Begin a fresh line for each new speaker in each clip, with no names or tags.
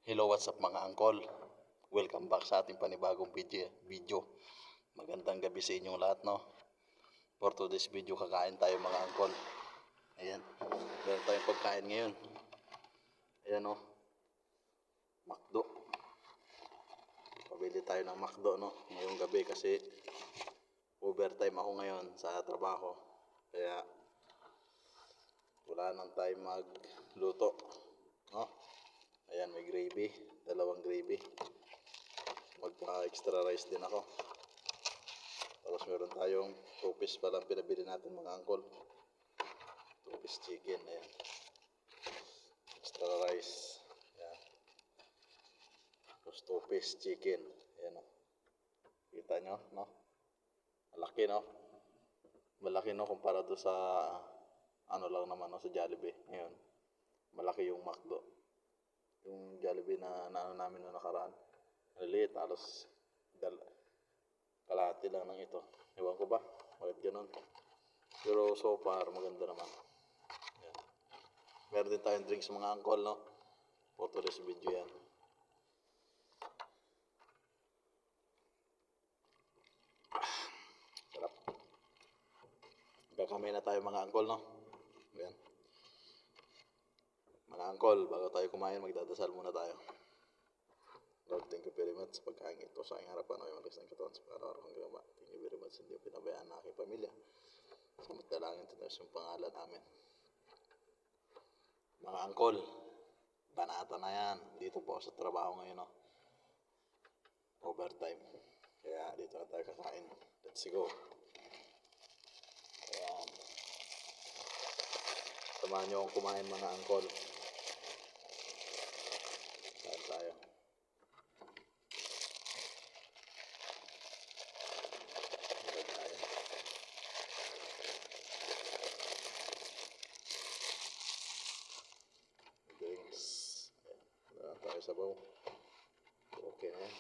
Hello, what's up mga angkol? Welcome back sa ating panibagong video. Magandang gabi sa inyong lahat, no? For today's video, kakain tayo mga angkol. Ayan, meron tayong pagkain ngayon. Ayan, no? McDo. Pabili tayo ng McDo, no? Ngayong gabi kasi overtime ako ngayon sa trabaho. Kaya wala nang time magluto, no? Ayan, may gravy, dalawang gravy. Magpa-extra rice din ako. Tapos meron tayong 2-piece pa lang pinabili natin mga angkol. 2-piece chicken, ayan. Extra rice. Ayan. Tapos 2-piece chicken. Ayan, o. Kita nyo, no? Malaki, no? Malaki, no? Kumpara doon sa ano lang naman, no? Sa Jollibee. Ngayon, malaki yung McDo. Yung Jollibee na naano namin noong nakaraan. Maliliit, halos kalahati lang ng ito. Ewan ko ba? Bakit ganun? Pero so far, maganda naman. Ayan. Meron din tayong drinks mga angkol, no? Photo this video yan. Sarap. Kakamay na tayo mga angkol, no? Ayan. Mga angkol, bago tayo kumain, magdadasal muna tayo. Lord, thank you very much sa pagkain ito sa aking harapan. Ay malis ng katawan sa pag-araw kong ginawa. Thank you very much. Hindi pinabayaan na aking pamilya. Samantalangin ito na yung pangalan namin. Mga angkol, banata na yan. Dito po sa trabaho ngayon, no? Overtime. Kaya dito na tayo kakain. Let's go. Ayan. Samahan nyo akong kumain mga angkol. Kain tayo. Drinks. Ayan. Tayo sa baw. Okay na yan.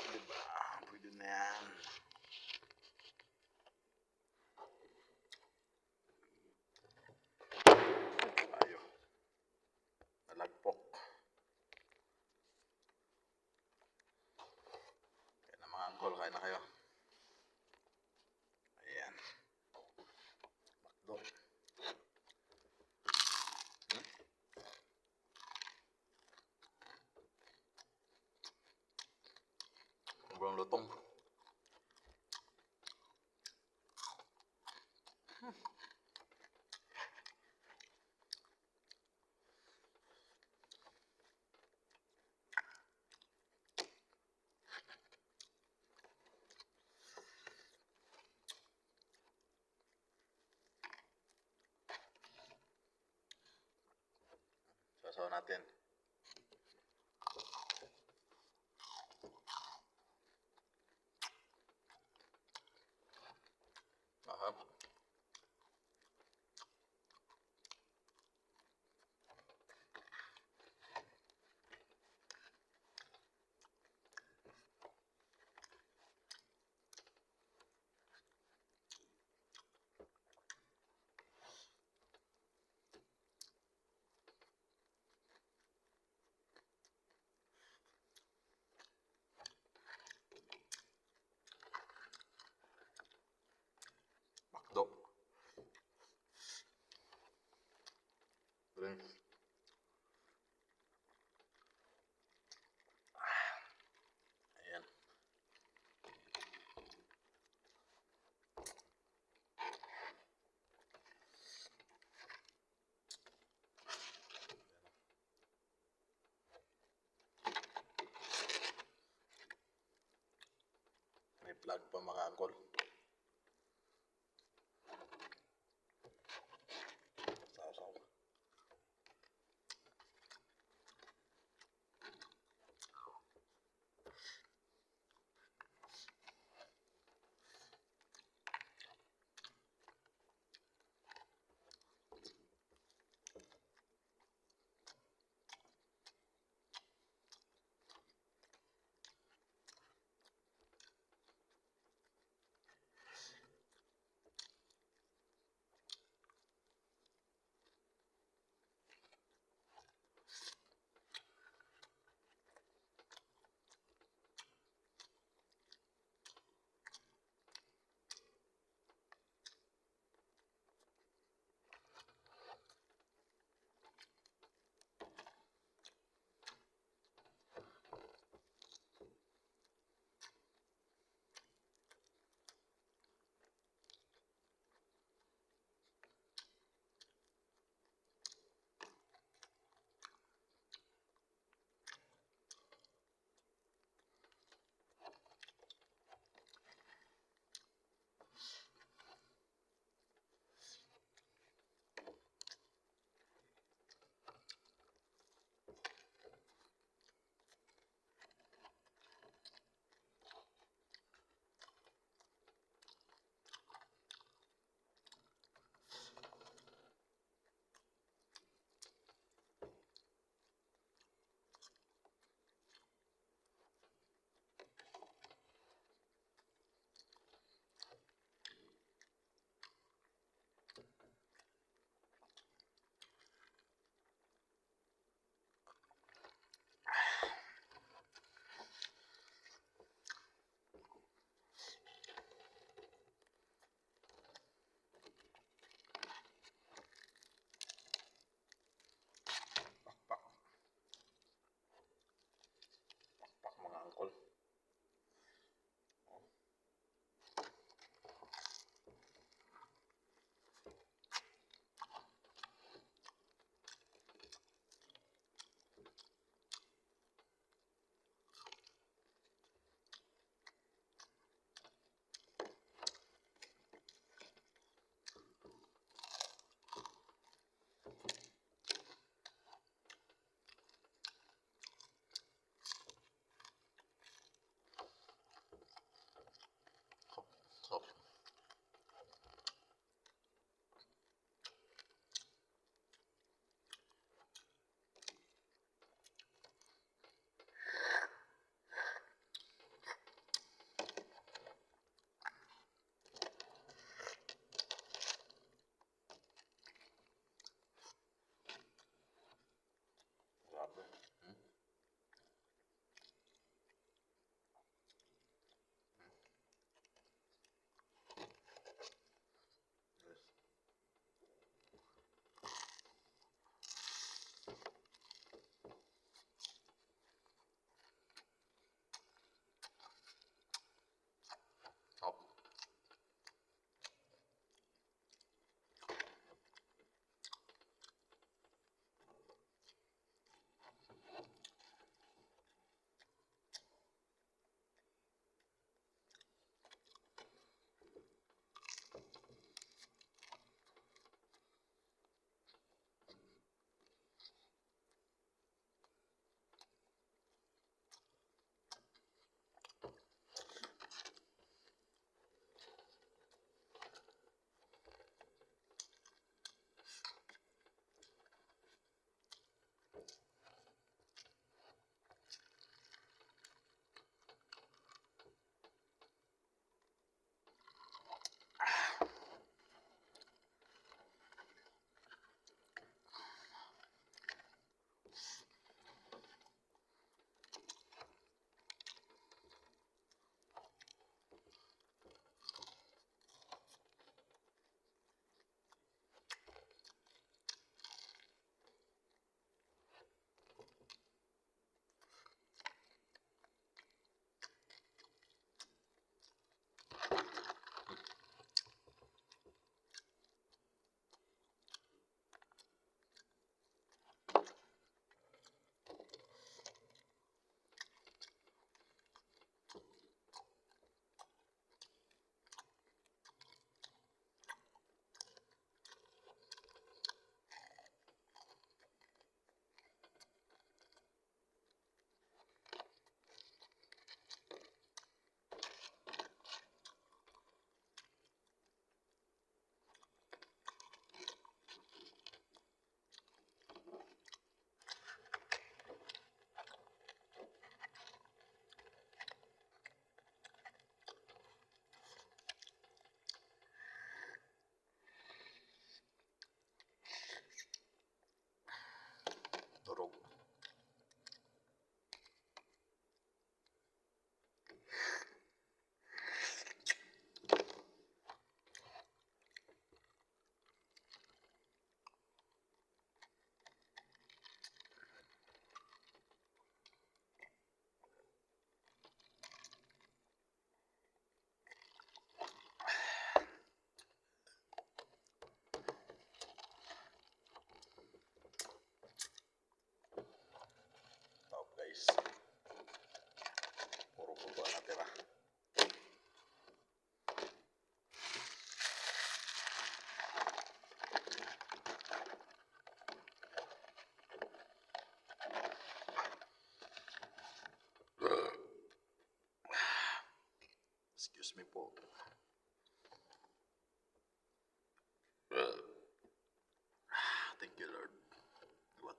Diba? Pwede na yan. Tayo. Nalagpok. Kaya na mga angkol, kain na kayo. Ayan. McDo. Sobrang lutong. Sasaw natin. Ahap. Excuse me po. Thank you, Lord. What?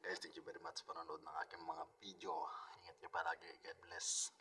Guys, thank you very much sa panonood ng aking mga video. Ingat niyo palagi. God bless.